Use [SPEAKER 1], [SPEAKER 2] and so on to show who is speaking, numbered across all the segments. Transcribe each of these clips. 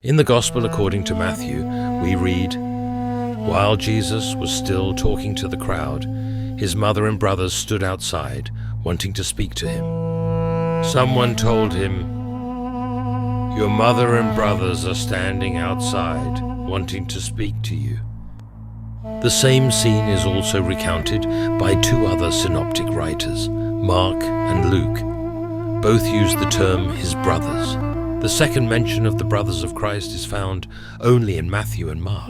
[SPEAKER 1] In the Gospel according to Matthew, we read, "While Jesus was still talking to the crowd, his mother and brothers stood outside, wanting to speak to him. Someone told him, 'Your mother and brothers are standing outside, wanting to speak to you.'" The same scene is also recounted by two other synoptic writers, Mark and Luke. Both use the term "his brothers." The second mention of the brothers of Christ is found only in Matthew and Mark.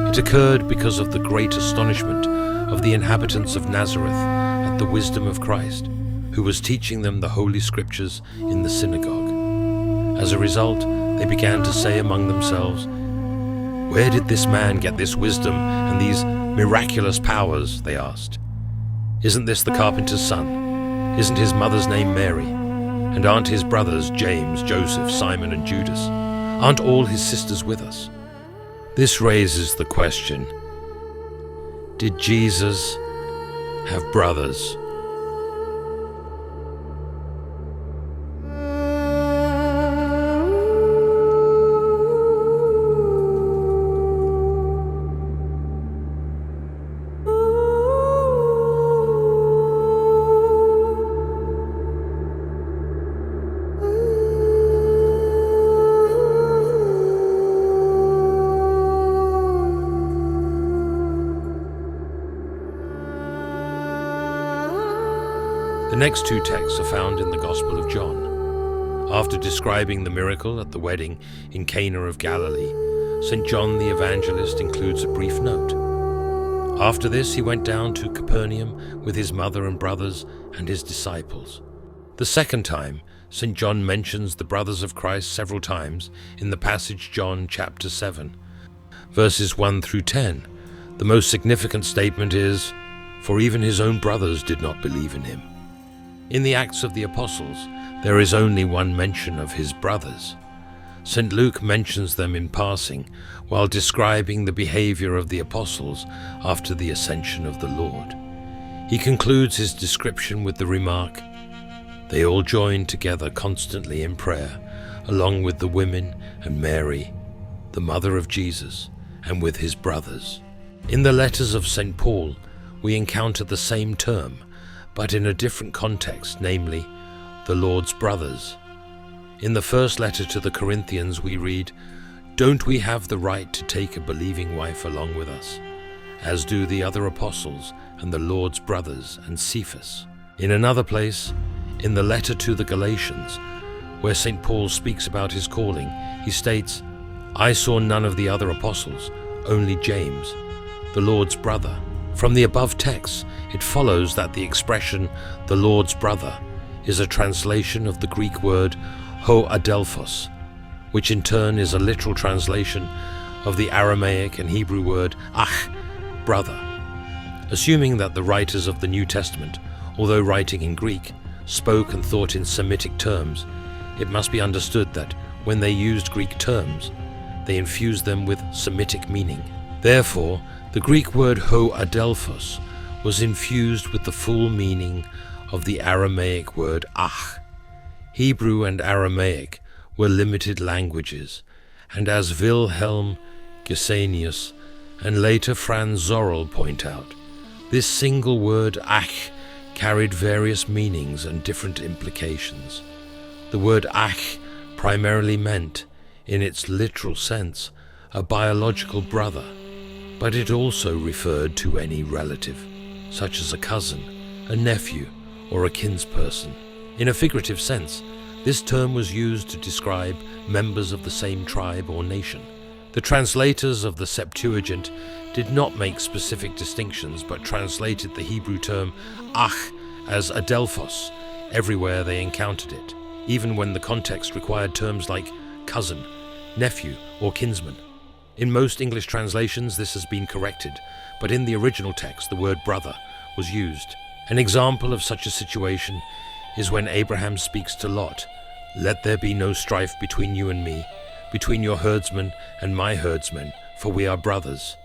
[SPEAKER 1] It occurred because of the great astonishment of the inhabitants of Nazareth at the wisdom of Christ, who was teaching them the Holy Scriptures in the synagogue. As a result, they began to say among themselves, "Where did this man get this wisdom and these miraculous powers?" they asked. "Isn't this the carpenter's son? Isn't his mother's name Mary? And aren't his brothers James, Joseph, Simon, and Judas? Aren't all his sisters with us?" This raises the question, did Jesus have brothers? The next two texts are found in the Gospel of John. After describing the miracle at the wedding in Cana of Galilee, St. John the Evangelist includes a brief note. After this, he went down to Capernaum with his mother and brothers and his disciples. The second time, St. John mentions the brothers of Christ several times in the passage John chapter 7, verses 1 through 10. The most significant statement is, "For even his own brothers did not believe in him." In the Acts of the Apostles, there is only one mention of his brothers. St. Luke mentions them in passing while describing the behavior of the apostles after the ascension of the Lord. He concludes his description with the remark, "They all joined together constantly in prayer, along with the women and Mary, the mother of Jesus, and with his brothers." In the letters of St. Paul, we encounter the same term, but in a different context, namely, the Lord's brothers. In the first letter to the Corinthians we read, "Don't we have the right to take a believing wife along with us, as do the other apostles and the Lord's brothers and Cephas?" In another place, in the letter to the Galatians, where St. Paul speaks about his calling, he states, "I saw none of the other apostles, only James, the Lord's brother." From the above texts, it follows that the expression "the Lord's brother" is a translation of the Greek word ho adelphos, which in turn is a literal translation of the Aramaic and Hebrew word ach, brother. Assuming that the writers of the New Testament, although writing in Greek, spoke and thought in Semitic terms, it must be understood that when they used Greek terms, they infused them with Semitic meaning. Therefore, the Greek word ho adelphos was infused with the full meaning of the Aramaic word ach. Hebrew and Aramaic were limited languages, and as Wilhelm Gesenius and later Franz Zorel point out, this single word ach carried various meanings and different implications. The word ach primarily meant, in its literal sense, a biological brother, but it also referred to any relative, such as a cousin, a nephew, or a kinsperson. In a figurative sense, this term was used to describe members of the same tribe or nation. The translators of the Septuagint did not make specific distinctions, but translated the Hebrew term ach as adelphos everywhere they encountered it, even when the context required terms like cousin, nephew, or kinsman. In most English translations this has been corrected, but in the original text the word brother was used. An example of such a situation is when Abraham speaks to Lot, "Let there be no strife between you and me, between your herdsmen and my herdsmen, for we are brothers."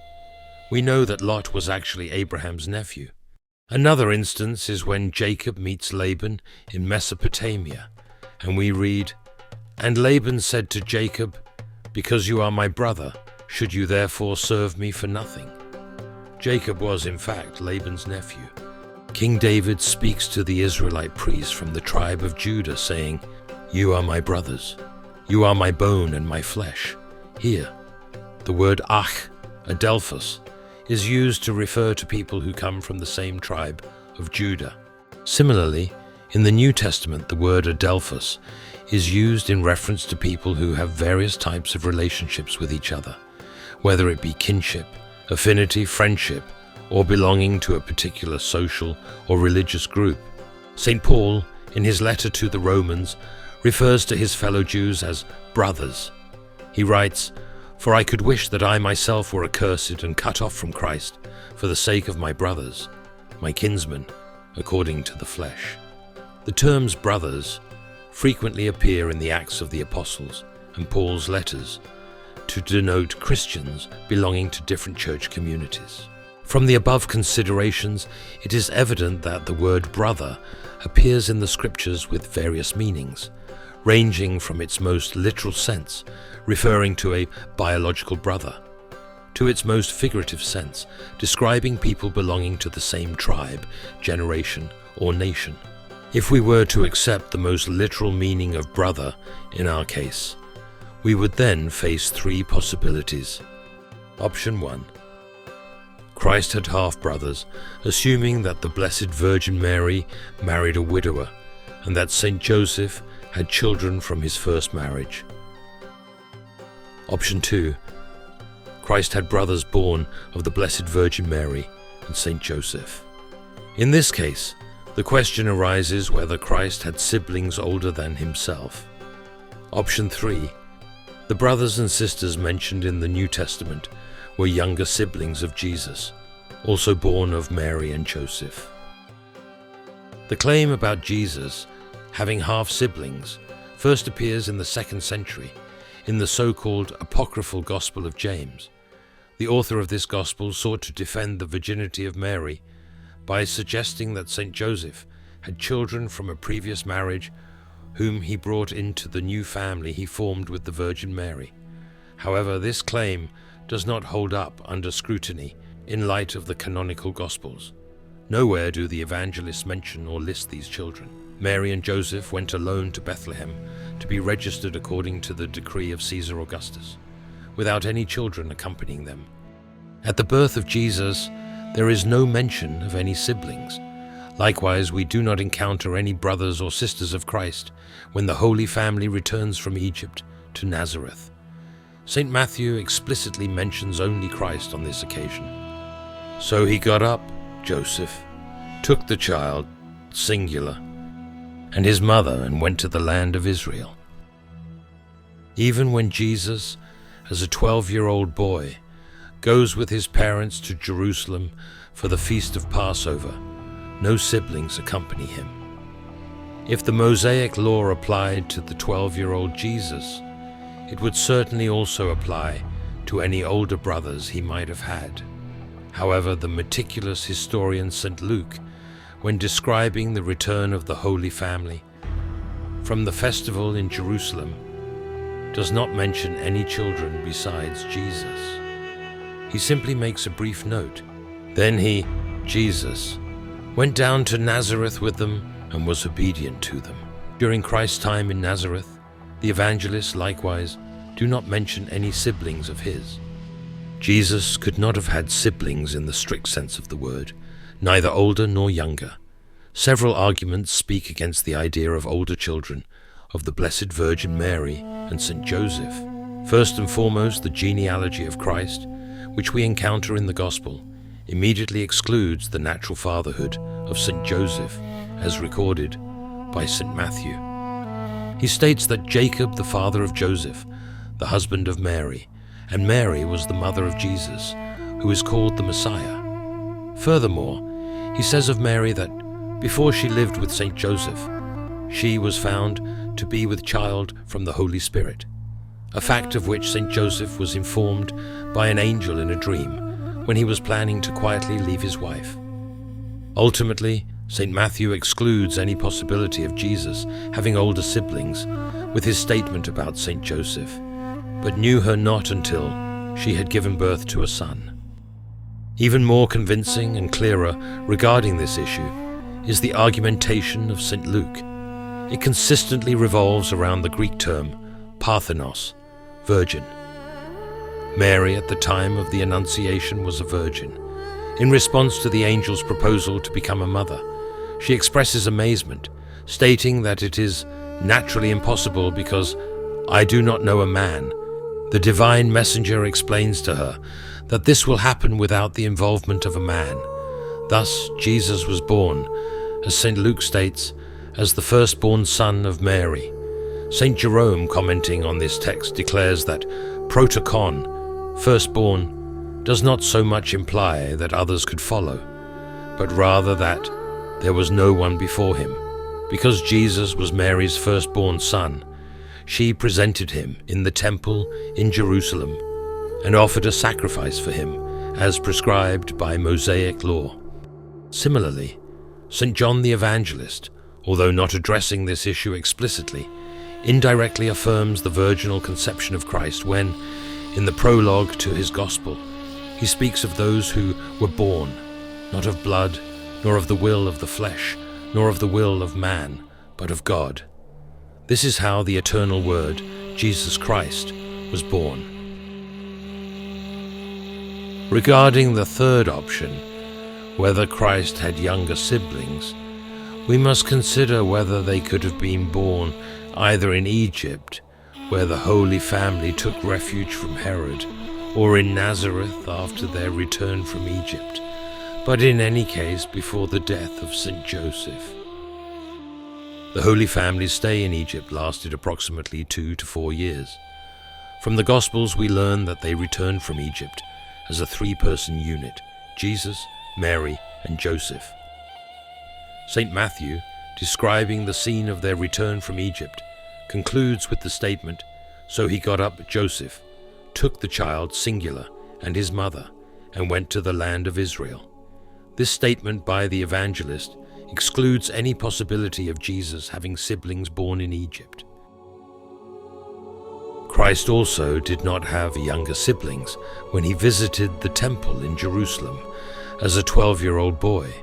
[SPEAKER 1] We know that Lot was actually Abraham's nephew. Another instance is when Jacob meets Laban in Mesopotamia, and we read, "And Laban said to Jacob, Because you are my brother, should you therefore serve me for nothing? Jacob was, in fact, Laban's nephew. King David speaks to the Israelite priests from the tribe of Judah, saying, "You are my brothers. You are my bone and my flesh." Here, the word ach, adelphos, is used to refer to people who come from the same tribe of Judah. Similarly, in the New Testament, the word adelphos is used in reference to people who have various types of relationships with each other, whether it be kinship, affinity, friendship, or belonging to a particular social or religious group. St. Paul, in his letter to the Romans, refers to his fellow Jews as brothers. He writes, "For I could wish that I myself were accursed and cut off from Christ for the sake of my brothers, my kinsmen, according to the flesh." The terms brothers frequently appear in the Acts of the Apostles and Paul's letters to denote Christians belonging to different church communities. From the above considerations, it is evident that the word brother appears in the scriptures with various meanings, ranging from its most literal sense, referring to a biological brother, to its most figurative sense, describing people belonging to the same tribe, generation, or nation. If we were to accept the most literal meaning of brother in our case, we would then face three possibilities. Option 1. Christ had half-brothers, assuming that the Blessed Virgin Mary married a widower, and that Saint Joseph had children from his first marriage. Option 2. Christ had brothers born of the Blessed Virgin Mary and Saint Joseph. In this case, the question arises whether Christ had siblings older than himself. Option 3. The brothers and sisters mentioned in the New Testament were younger siblings of Jesus, also born of Mary and Joseph. The claim about Jesus having half-siblings first appears in the 2nd century in the so-called apocryphal Gospel of James. The author of this Gospel sought to defend the virginity of Mary by suggesting that Saint Joseph had children from a previous marriage whom he brought into the new family he formed with the Virgin Mary. However, this claim does not hold up under scrutiny in light of the canonical Gospels. Nowhere do the evangelists mention or list these children. Mary and Joseph went alone to Bethlehem to be registered according to the decree of Caesar Augustus, without any children accompanying them. At the birth of Jesus, there is no mention of any siblings. Likewise, we do not encounter any brothers or sisters of Christ when the Holy Family returns from Egypt to Nazareth. St. Matthew explicitly mentions only Christ on this occasion. "So he got up, Joseph, took the child, singular, and his mother, and went to the land of Israel." Even when Jesus, as a 12-year-old boy, goes with his parents to Jerusalem for the feast of Passover, no siblings accompany him. If the Mosaic law applied to the 12-year-old Jesus, it would certainly also apply to any older brothers he might have had. However, the meticulous historian St. Luke, when describing the return of the Holy Family from the festival in Jerusalem, does not mention any children besides Jesus. He simply makes a brief note. Then he, Jesus, went down to Nazareth with them and was obedient to them. During Christ's time in Nazareth, the evangelists likewise do not mention any siblings of his. Jesus could not have had siblings in the strict sense of the word, neither older nor younger. Several arguments speak against the idea of older children of the Blessed Virgin Mary and St. Joseph. First and foremost, the genealogy of Christ, which we encounter in the Gospel, immediately excludes the natural fatherhood of St. Joseph, as recorded by St. Matthew. He states that Jacob, the father of Joseph, the husband of Mary, and Mary was the mother of Jesus, who is called the Messiah. Furthermore, he says of Mary that before she lived with St. Joseph, she was found to be with child from the Holy Spirit, a fact of which St. Joseph was informed by an angel in a dream when he was planning to quietly leave his wife. Ultimately, St. Matthew excludes any possibility of Jesus having older siblings with his statement about St. Joseph. but knew her not until she had given birth to a son. Even more convincing and clearer regarding this issue is the argumentation of St. Luke. It consistently revolves around the Greek term parthenos, virgin. Mary at the time of the Annunciation was a virgin. In response to the angel's proposal to become a mother, she expresses amazement, stating that it is naturally impossible because I do not know a man. The divine messenger explains to her that this will happen without the involvement of a man. Thus, Jesus was born, as St. Luke states, as the firstborn son of Mary. St. Jerome, commenting on this text, declares that protokon, firstborn, does not so much imply that others could follow, but rather that there was no one before him. Because Jesus was Mary's firstborn son, she presented him in the temple in Jerusalem and offered a sacrifice for him as prescribed by Mosaic law. Similarly, St. John the Evangelist, although not addressing this issue explicitly, indirectly affirms the virginal conception of Christ when, in the prologue to his Gospel, he speaks of those who were born, not of blood, nor of the will of the flesh, nor of the will of man, but of God. This is how the eternal Word, Jesus Christ, was born. Regarding the third option, whether Christ had younger siblings, we must consider whether they could have been born either in Egypt, where the Holy Family took refuge from Herod, or in Nazareth after their return from Egypt, but in any case before the death of St. Joseph. The Holy Family's stay in Egypt lasted approximately 2 to 4 years. From the Gospels we learn that they returned from Egypt as a 3-person unit: Jesus, Mary, and Joseph. St. Matthew, describing the scene of their return from Egypt, concludes with the statement, "So he got up Joseph, took the child singular and his mother, and went to the land of Israel." This statement by the evangelist excludes any possibility of Jesus having siblings born in Egypt. Christ also did not have younger siblings when he visited the temple in Jerusalem as a 12-year-old boy.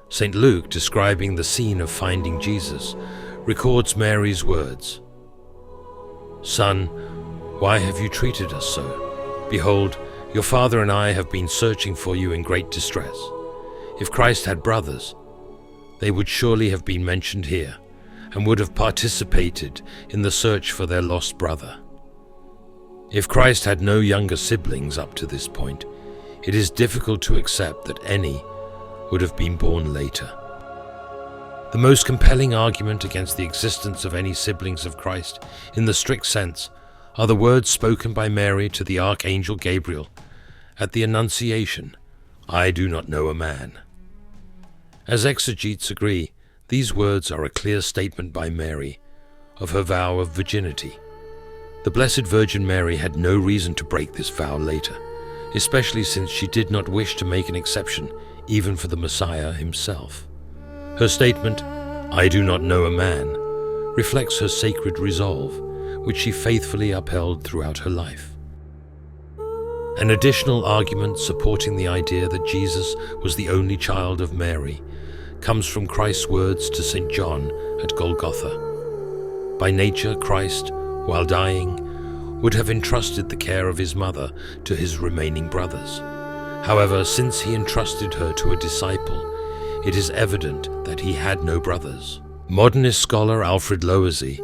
[SPEAKER 1] St. Luke, describing the scene of finding Jesus, records Mary's words, "Son, why have you treated us so? Behold, your father and I have been searching for you in great distress." If Christ had brothers, they would surely have been mentioned here and would have participated in the search for their lost brother. If Christ had no younger siblings up to this point, it is difficult to accept that any would have been born later. The most compelling argument against the existence of any siblings of Christ, in the strict sense, are the words spoken by Mary to the Archangel Gabriel at the Annunciation, "I do not know a man." As exegetes agree, these words are a clear statement by Mary of her vow of virginity. The Blessed Virgin Mary had no reason to break this vow later, especially since she did not wish to make an exception even for the Messiah himself. Her statement, "I do not know a man," reflects her sacred resolve, which she faithfully upheld throughout her life. An additional argument supporting the idea that Jesus was the only child of Mary comes from Christ's words to St. John at Golgotha. By nature, Christ, while dying, would have entrusted the care of his mother to his remaining brothers. However, since he entrusted her to a disciple, it is evident that he had no brothers. Modernist scholar Alfred Loisy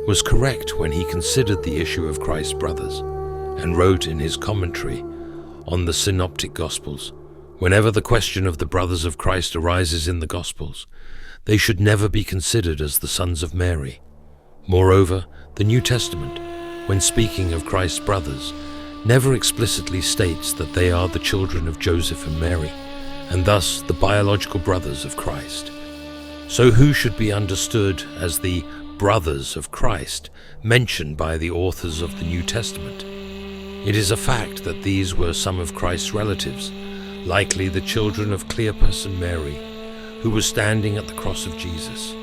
[SPEAKER 1] was correct when he considered the issue of Christ's brothers, and wrote in his commentary on the Synoptic Gospels, "Whenever the question of the brothers of Christ arises in the Gospels, they should never be considered as the sons of Mary. Moreover, the New Testament, when speaking of Christ's brothers, never explicitly states that they are the children of Joseph and Mary, and thus the biological brothers of Christ. So who should be understood as the brothers of Christ mentioned by the authors of the New Testament? It is a fact that these were some of Christ's relatives, likely the children of Cleopas and Mary, who were standing at the cross of Jesus.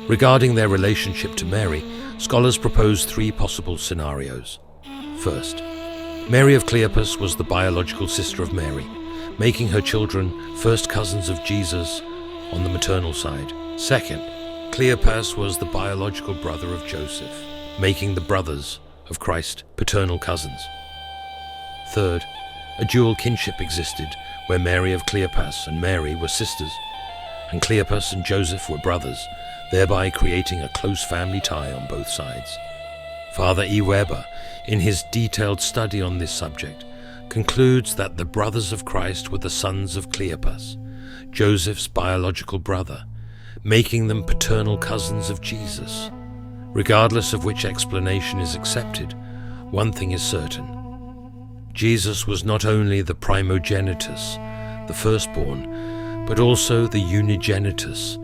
[SPEAKER 1] Regarding their relationship to Mary, scholars propose three possible scenarios. First, Mary of Cleopas was the biological sister of Mary, making her children first cousins of Jesus on the maternal side. Second, Cleopas was the biological brother of Joseph, making the brothers of Christ paternal cousins. Third, a dual kinship existed where Mary of Cleopas and Mary were sisters, and Cleopas and Joseph were brothers, thereby creating a close family tie on both sides. Father E. Weber, in his detailed study on this subject, concludes that the brothers of Christ were the sons of Cleopas, Joseph's biological brother, making them paternal cousins of Jesus. Regardless of which explanation is accepted, one thing is certain. Jesus was not only the primogenitus, the firstborn, but also the unigenitus,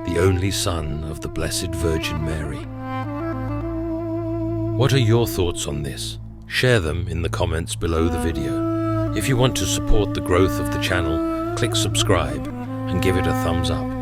[SPEAKER 1] the only son of the Blessed Virgin Mary. What are your thoughts on this? Share them in the comments below the video. If you want to support the growth of the channel, click subscribe and give it a thumbs up.